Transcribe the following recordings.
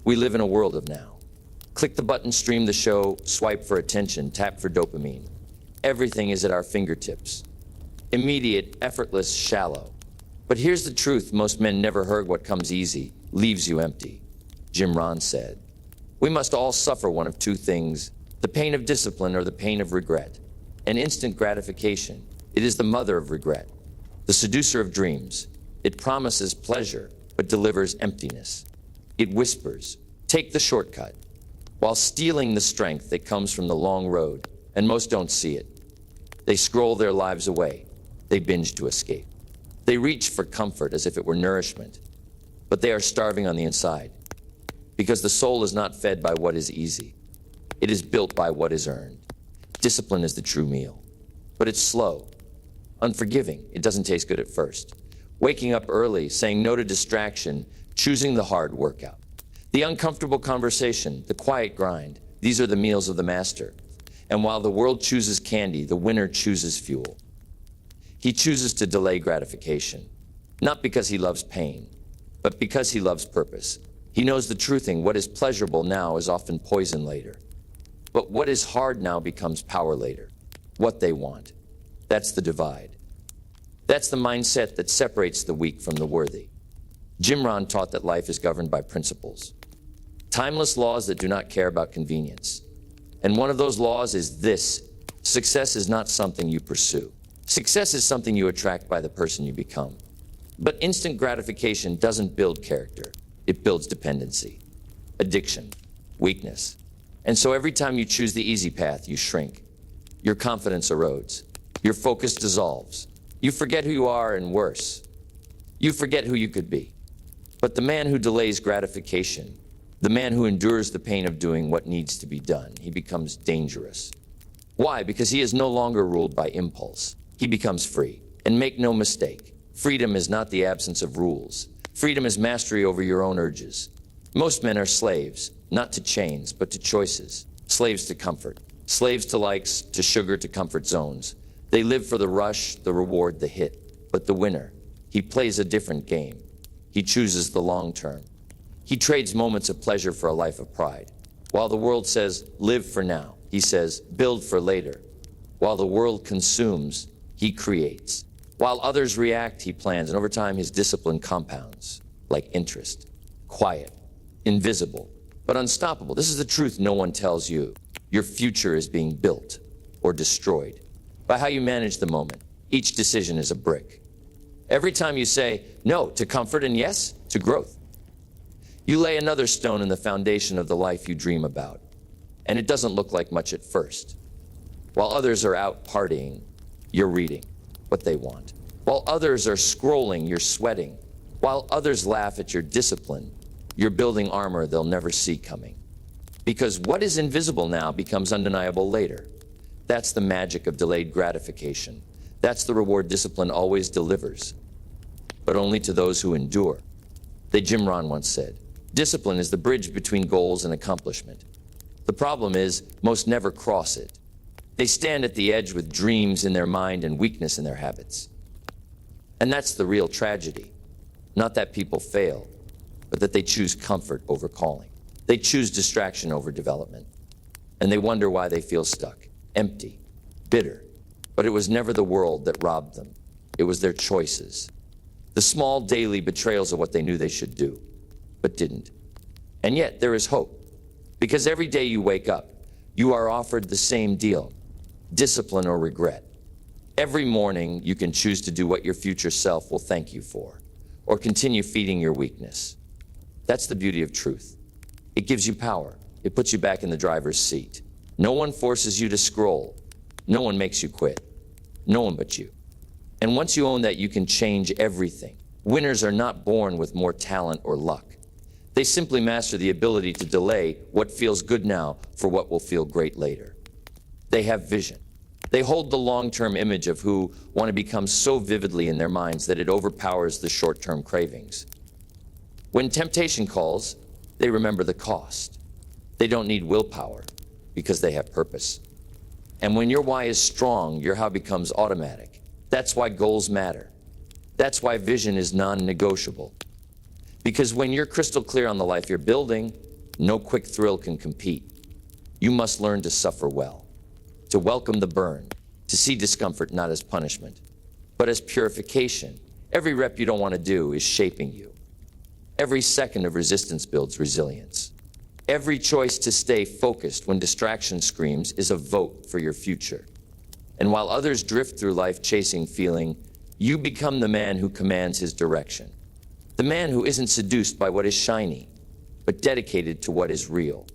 We live in a world of now. Click the button, stream the show, swipe for attention, tap for dopamine. Everything is at our fingertips. Immediate, effortless, shallow. But here's the truth most men never heard: what comes easy leaves you empty. Jim Rohn said, "We must all suffer one of two things, the pain of discipline or the pain of regret. An instant gratification, it is the mother of regret. The seducer of dreams, it promises pleasure, but delivers emptiness. It whispers, take the shortcut, while stealing the strength that comes from the long road, and most don't see it. They scroll their lives away. They binge to escape. They reach for comfort as if it were nourishment, but they are starving on the inside, because the soul is not fed by what is easy. It is built by what is earned. Discipline is the true meal, but it's slow, unforgiving. It doesn't taste good at first. Waking up early, saying no to distraction, choosing the hard workout. The uncomfortable conversation, the quiet grind, these are the meals of the master. And while the world chooses candy, the winner chooses fuel. He chooses to delay gratification, not because he loves pain, but because he loves purpose. He knows the true thing: what is pleasurable now is often poison later. But what is hard now becomes power later. What they want. That's the divide. That's the mindset that separates the weak from the worthy. Jim Rohn taught that life is governed by principles, timeless laws that do not care about convenience. And one of those laws is this: success is not something you pursue. Success is something you attract by the person you become. But instant gratification doesn't build character. It builds dependency, addiction, weakness. And so every time you choose the easy path, you shrink. Your confidence erodes. Your focus dissolves. You forget who you are, and worse, you forget who you could be. But the man who delays gratification, the man who endures the pain of doing what needs to be done, he becomes dangerous. Why? Because he is no longer ruled by impulse. He becomes free. And make no mistake, freedom is not the absence of rules. Freedom is mastery over your own urges. Most men are slaves, not to chains, but to choices. Slaves to comfort. Slaves to likes, to sugar, to comfort zones. They live for the rush, the reward, the hit. But the winner, he plays a different game. He chooses the long term. He trades moments of pleasure for a life of pride. While the world says, live for now, he says, build for later. While the world consumes, he creates. While others react, he plans, and over time his discipline compounds, like interest. Quiet, invisible, but unstoppable. This is the truth no one tells you. Your future is being built or destroyed by how you manage the moment. Each decision is a brick. Every time you say no to comfort and yes to growth, you lay another stone in the foundation of the life you dream about. And it doesn't look like much at first. While others are out partying, you're reading what they want. While others are scrolling, you're sweating. While others laugh at your discipline, you're building armor they'll never see coming. Because what is invisible now becomes undeniable later. That's the magic of delayed gratification. That's the reward discipline always delivers, but only to those who endure. Jim Rohn once said, discipline is the bridge between goals and accomplishment. The problem is, most never cross it. They stand at the edge with dreams in their mind and weakness in their habits. And that's the real tragedy. Not that people fail, but that they choose comfort over calling. They choose distraction over development. And they wonder why they feel stuck, empty, bitter. But it was never the world that robbed them. It was their choices. The small daily betrayals of what they knew they should do, but didn't. And yet there is hope. Because every day you wake up, you are offered the same deal: discipline or regret. Every morning you can choose to do what your future self will thank you for, or continue feeding your weakness. That's the beauty of truth. It gives you power. It puts you back in the driver's seat. No one forces you to scroll. No one makes you quit. No one but you. And once you own that, you can change everything. Winners are not born with more talent or luck. They simply master the ability to delay what feels good now for what will feel great later. They have vision. They hold the long-term image of who want to become so vividly in their minds that it overpowers the short-term cravings. When temptation calls, they remember the cost. They don't need willpower because they have purpose. And when your why is strong, your how becomes automatic. That's why goals matter. That's why vision is non-negotiable. Because when you're crystal clear on the life you're building, No quick thrill can compete. You must learn to suffer well, to welcome the burn, to see discomfort not as punishment, but as purification. Every rep you don't want to do is shaping you. Every second of resistance builds resilience. Every choice to stay focused when distraction screams is a vote for your future. And while others drift through life chasing feeling, you become the man who commands his direction. The man who isn't seduced by what is shiny, but dedicated to what is real.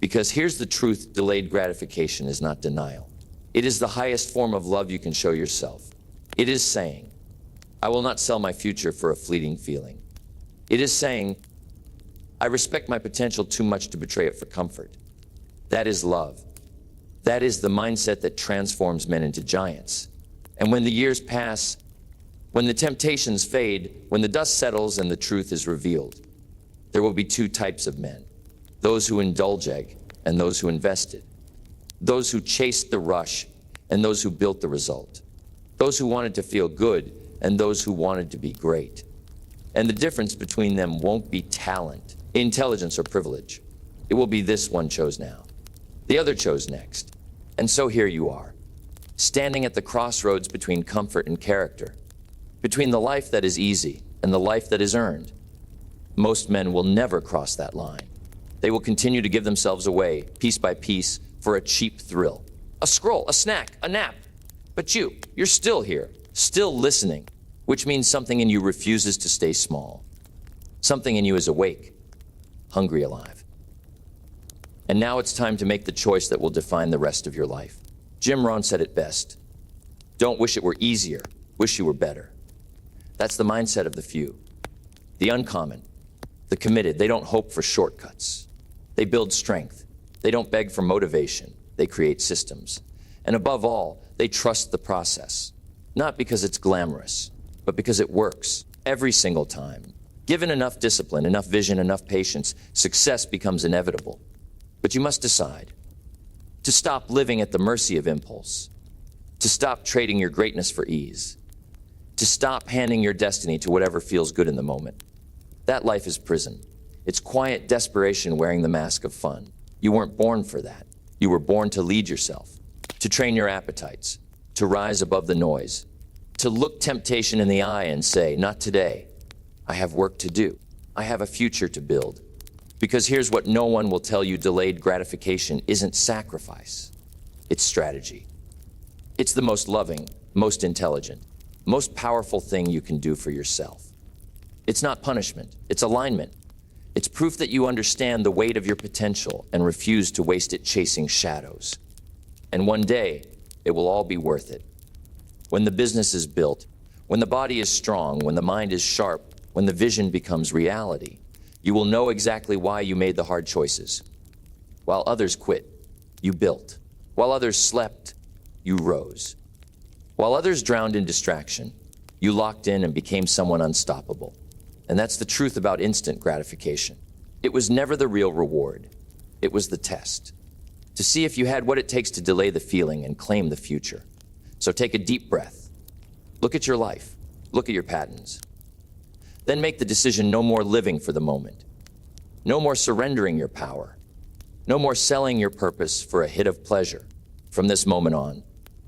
Because here's the truth, delayed gratification is not denial. It is the highest form of love you can show yourself. It is saying, I will not sell my future for a fleeting feeling. It is saying, I respect my potential too much to betray it for comfort. That is love. That is the mindset that transforms men into giants. And when the years pass, when the temptations fade, when the dust settles and the truth is revealed, there will be two types of men. Those who indulge and those who invested. Those who chased the rush and those who built the result. Those who wanted to feel good and those who wanted to be great. And the difference between them won't be talent, intelligence, or privilege. It will be this one chose now. The other chose next. And so here you are, standing at the crossroads between comfort and character, between the life that is easy and the life that is earned. Most men will never cross that line. They will continue to give themselves away, piece by piece, for a cheap thrill. A scroll, a snack, a nap. But you're still here, still listening, which means something in you refuses to stay small. Something in you is awake, hungry, alive. And now it's time to make the choice that will define the rest of your life. Jim Rohn said it best. Don't wish it were easier, wish you were better. That's the mindset of the few. The uncommon, the committed, they don't hope for shortcuts. They build strength. They don't beg for motivation. They create systems. And above all, they trust the process. Not because it's glamorous, but because it works every single time. Given enough discipline, enough vision, enough patience, success becomes inevitable. But you must decide to stop living at the mercy of impulse, to stop trading your greatness for ease, to stop handing your destiny to whatever feels good in the moment. That life is prison. It's quiet desperation wearing the mask of fun. You weren't born for that. You were born to lead yourself, to train your appetites, to rise above the noise, to look temptation in the eye and say, not today. I have work to do. I have a future to build. Because here's what no one will tell you: delayed gratification isn't sacrifice. It's strategy. It's the most loving, most intelligent, most powerful thing you can do for yourself. It's not punishment, it's alignment. It's proof that you understand the weight of your potential and refuse to waste it chasing shadows. And one day, it will all be worth it. When the business is built, when the body is strong, when the mind is sharp, when the vision becomes reality, you will know exactly why you made the hard choices. While others quit, you built. While others slept, you rose. While others drowned in distraction, you locked in and became someone unstoppable. And that's the truth about instant gratification. It was never the real reward. It was the test. To see if you had what it takes to delay the feeling and claim the future. So take a deep breath. Look at your life. Look at your patterns. Then make the decision: no more living for the moment. No more surrendering your power. No more selling your purpose for a hit of pleasure. From this moment on,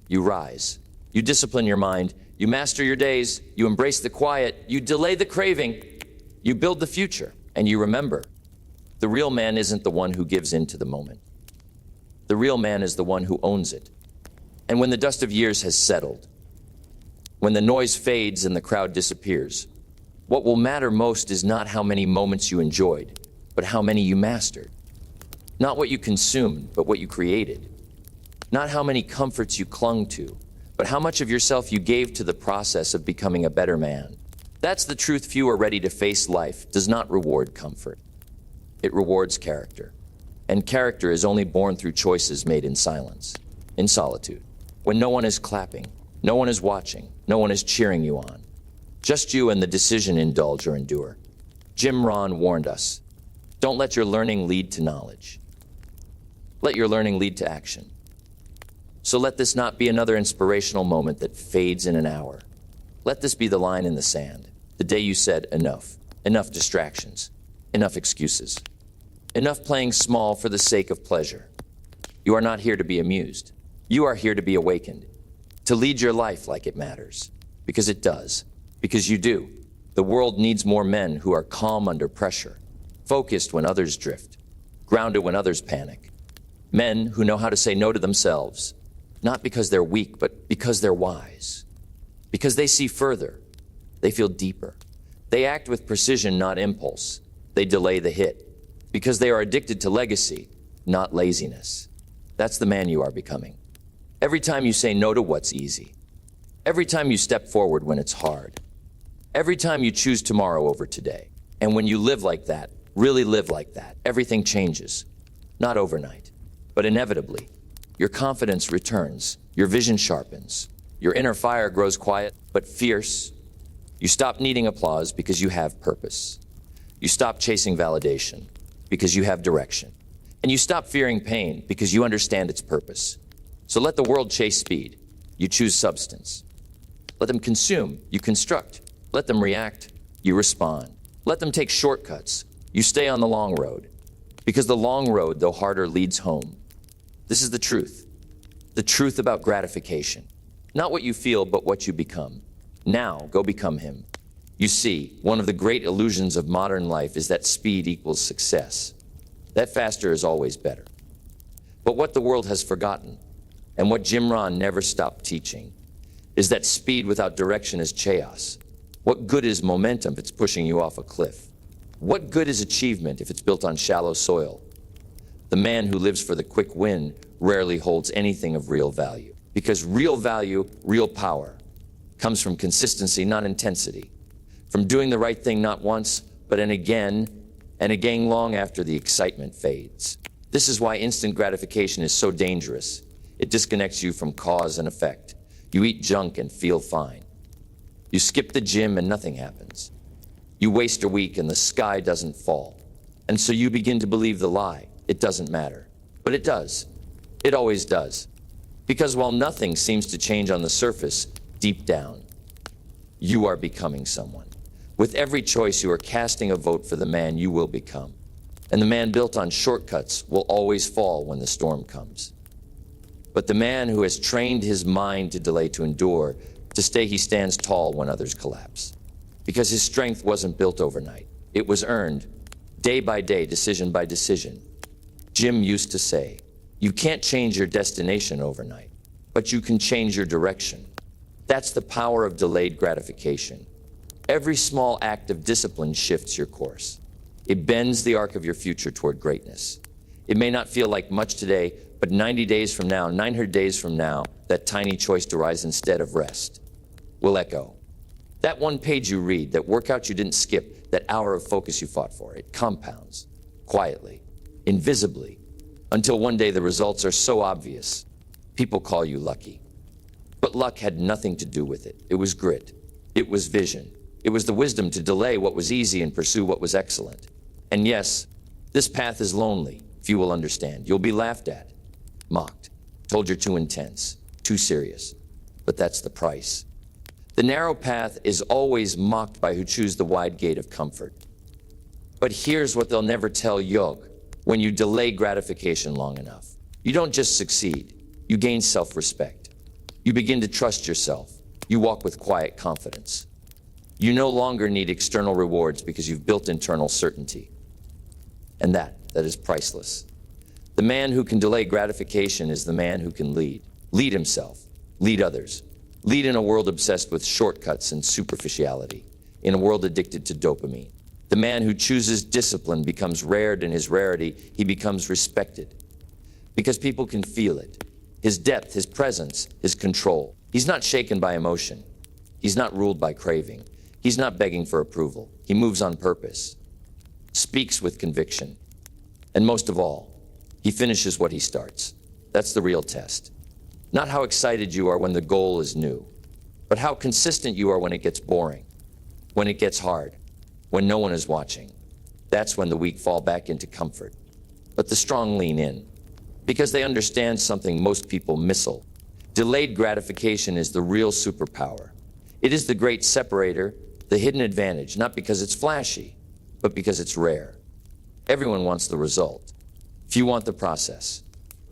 you rise. You discipline your mind. You master your days. You embrace the quiet. You delay the craving. You build the future. And you remember, the real man isn't the one who gives in to the moment. The real man is the one who owns it. And when the dust of years has settled, when the noise fades and the crowd disappears, what will matter most is not how many moments you enjoyed, but how many you mastered. Not what you consumed, but what you created. Not how many comforts you clung to, but how much of yourself you gave to the process of becoming a better man. That's the truth. Few are ready to face life. Does not reward comfort. It rewards character. And character is only born through choices made in silence, in solitude, when no one is clapping, no one is watching, no one is cheering you on. Just you and the decision: indulge or endure. Jim Rohn warned us, don't let your learning lead to knowledge. Let your learning lead to action. So let this not be another inspirational moment that fades in an hour. Let this be the line in the sand, the day you said enough, enough distractions, enough excuses. Enough playing small for the sake of pleasure. You are not here to be amused. You are here to be awakened, to lead your life like it matters. Because it does. Because you do. The world needs more men who are calm under pressure, focused when others drift, grounded when others panic. Men who know how to say no to themselves, not because they're weak, but because they're wise. Because they see further. They feel deeper. They act with precision, not impulse. They delay the hit. Because they are addicted to legacy, not laziness. That's the man you are becoming. Every time you say no to what's easy. Every time you step forward when it's hard. Every time you choose tomorrow over today. And when you live like that, really live like that, everything changes. Not overnight, but inevitably. Your confidence returns. Your vision sharpens. Your inner fire grows quiet, but fierce. You stop needing applause because you have purpose. You stop chasing validation because you have direction. And you stop fearing pain because you understand its purpose. So let the world chase speed. You choose substance. Let them consume. You construct. Let them react. You respond. Let them take shortcuts. You stay on the long road. Because the long road, though harder, leads home. This is the truth. The truth about gratification. Not what you feel, but what you become. Now, go become him. You see, one of the great illusions of modern life is that speed equals success. That faster is always better. But what the world has forgotten, and what Jim Rohn never stopped teaching, is that speed without direction is chaos. What good is momentum if it's pushing you off a cliff? What good is achievement if it's built on shallow soil? The man who lives for the quick win rarely holds anything of real value. Because real value, real power, comes from consistency, not intensity. From doing the right thing not once, but and again long after the excitement fades. This is why instant gratification is so dangerous. It disconnects you from cause and effect. You eat junk and feel fine. You skip the gym and nothing happens. You waste a week and the sky doesn't fall. And so you begin to believe the lie. It doesn't matter. But it does. It always does. Because while nothing seems to change on the surface, deep down, you are becoming someone. With every choice, you are casting a vote for the man you will become. And the man built on shortcuts will always fall when the storm comes. But the man who has trained his mind to delay, to endure, to stay, he stands tall when others collapse. Because his strength wasn't built overnight. It was earned, day by day, decision by decision. Jim used to say, you can't change your destination overnight, but you can change your direction. That's the power of delayed gratification. Every small act of discipline shifts your course. It bends the arc of your future toward greatness. It may not feel like much today, but 90 days from now, 900 days from now, that tiny choice to rise instead of rest will echo. That one page you read, that workout you didn't skip, that hour of focus you fought for, it compounds, quietly, invisibly, until one day the results are so obvious, people call you lucky. But luck had nothing to do with it. It was grit. It was vision. It was the wisdom to delay what was easy and pursue what was excellent. And yes, this path is lonely, few will understand. You'll be laughed at, mocked, told you're too intense, too serious. But that's the price. The narrow path is always mocked by who choose the wide gate of comfort. But here's what they'll never tell you. When you delay gratification long enough, you don't just succeed, you gain self-respect. You begin to trust yourself. You walk with quiet confidence. You no longer need external rewards because you've built internal certainty. And that is priceless. The man who can delay gratification is the man who can lead. Lead himself, lead others. Lead in a world obsessed with shortcuts and superficiality, in a world addicted to dopamine. The man who chooses discipline becomes rared in his rarity. He becomes respected because people can feel it. His depth, his presence, his control. He's not shaken by emotion. He's not ruled by craving. He's not begging for approval. He moves on purpose, speaks with conviction. And most of all, he finishes what he starts. That's the real test. Not how excited you are when the goal is new, but how consistent you are when it gets boring, when it gets hard, when no one is watching. That's when the weak fall back into comfort, but the strong lean in, because they understand something most people miss. Delayed gratification is the real superpower. It is the great separator, the hidden advantage, not because it's flashy, but because it's rare. Everyone wants the result. Few want the process.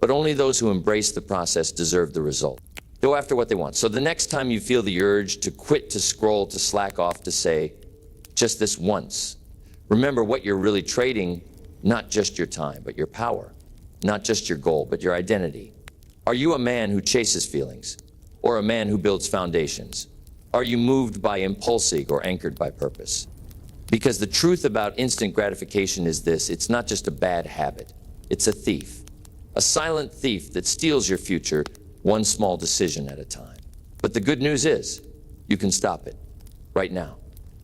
But only those who embrace the process deserve the result. Go after what they want. So the next time you feel the urge to quit, to scroll, to slack off, to say, just this once, remember what you're really trading, not just your time, but your power. Not just your goal, but your identity. Are you a man who chases feelings? Or a man who builds foundations? Are you moved by impulsing or anchored by purpose? Because the truth about instant gratification is this: it's not just a bad habit, it's a thief. A silent thief that steals your future one small decision at a time. But the good news is, you can stop it right now.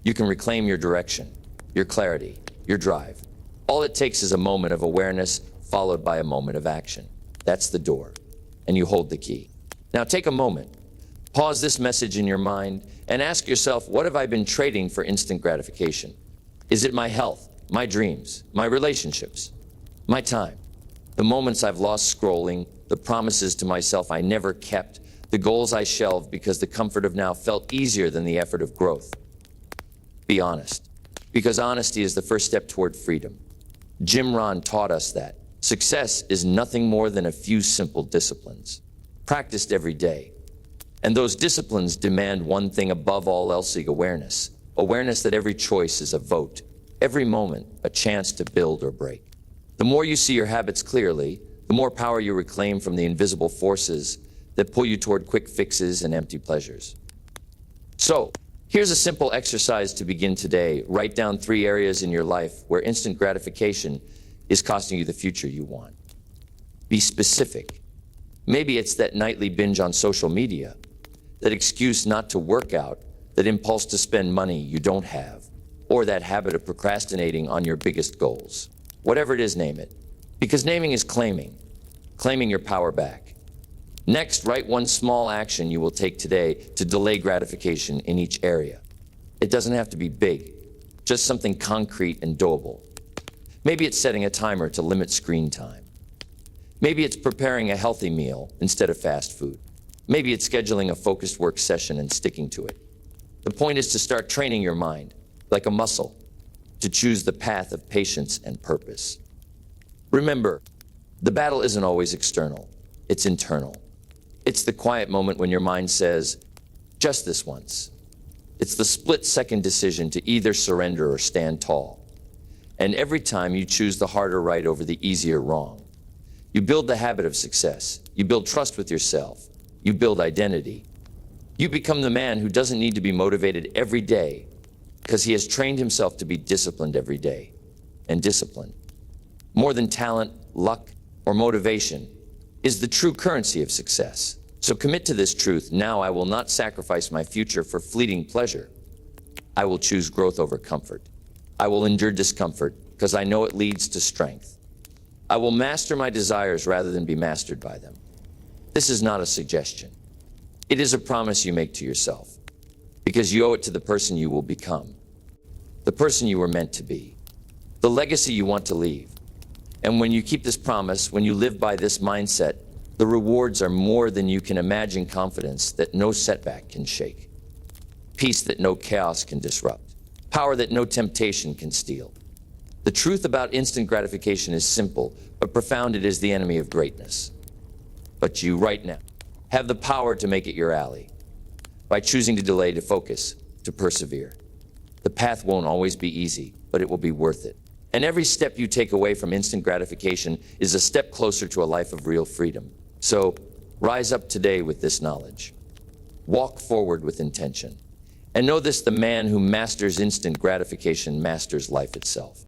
You can reclaim your direction, your clarity, your drive. All it takes is a moment of awareness followed by a moment of action. That's the door, and you hold the key. Now take a moment, pause this message in your mind, and ask yourself, what have I been trading for instant gratification? Is it my health, my dreams, my relationships, my time? The moments I've lost scrolling, the promises to myself I never kept, the goals I shelved because the comfort of now felt easier than the effort of growth. Be honest, because honesty is the first step toward freedom. Jim Rohn taught us that success is nothing more than a few simple disciplines, practiced every day. And those disciplines demand one thing above all else: awareness. Awareness that every choice is a vote, every moment a chance to build or break. The more you see your habits clearly, the more power you reclaim from the invisible forces that pull you toward quick fixes and empty pleasures. So, here's a simple exercise to begin today. Write down 3 areas in your life where instant gratification is costing you the future you want. Be specific. Maybe it's that nightly binge on social media, that excuse not to work out, that impulse to spend money you don't have, or that habit of procrastinating on your biggest goals. Whatever it is, name it. Because naming is claiming your power back. Next, write one small action you will take today to delay gratification in each area. It doesn't have to be big, just something concrete and doable. Maybe it's setting a timer to limit screen time. Maybe it's preparing a healthy meal instead of fast food. Maybe it's scheduling a focused work session and sticking to it. The point is to start training your mind, like a muscle, to choose the path of patience and purpose. Remember, the battle isn't always external, it's internal. It's the quiet moment when your mind says, just this once. It's the split-second decision to either surrender or stand tall. And every time you choose the harder right over the easier wrong, you build the habit of success. You build trust with yourself. You build identity. You become the man who doesn't need to be motivated every day because he has trained himself to be disciplined every day. And discipline, more than talent, luck, or motivation, is the true currency of success. So commit to this truth. Now I will not sacrifice my future for fleeting pleasure. I will choose growth over comfort. I will endure discomfort because I know it leads to strength. I will master my desires rather than be mastered by them. This is not a suggestion. It is a promise you make to yourself because you owe it to the person you will become, the person you were meant to be, the legacy you want to leave. And when you keep this promise, when you live by this mindset, the rewards are more than you can imagine: confidence that no setback can shake, peace that no chaos can disrupt, power that no temptation can steal. The truth about instant gratification is simple, but profound. It is the enemy of greatness. But you, right now, have the power to make it your ally by choosing to delay, to focus, to persevere. The path won't always be easy, but it will be worth it. And every step you take away from instant gratification is a step closer to a life of real freedom. So rise up today with this knowledge. Walk forward with intention. And know this: the man who masters instant gratification masters life itself.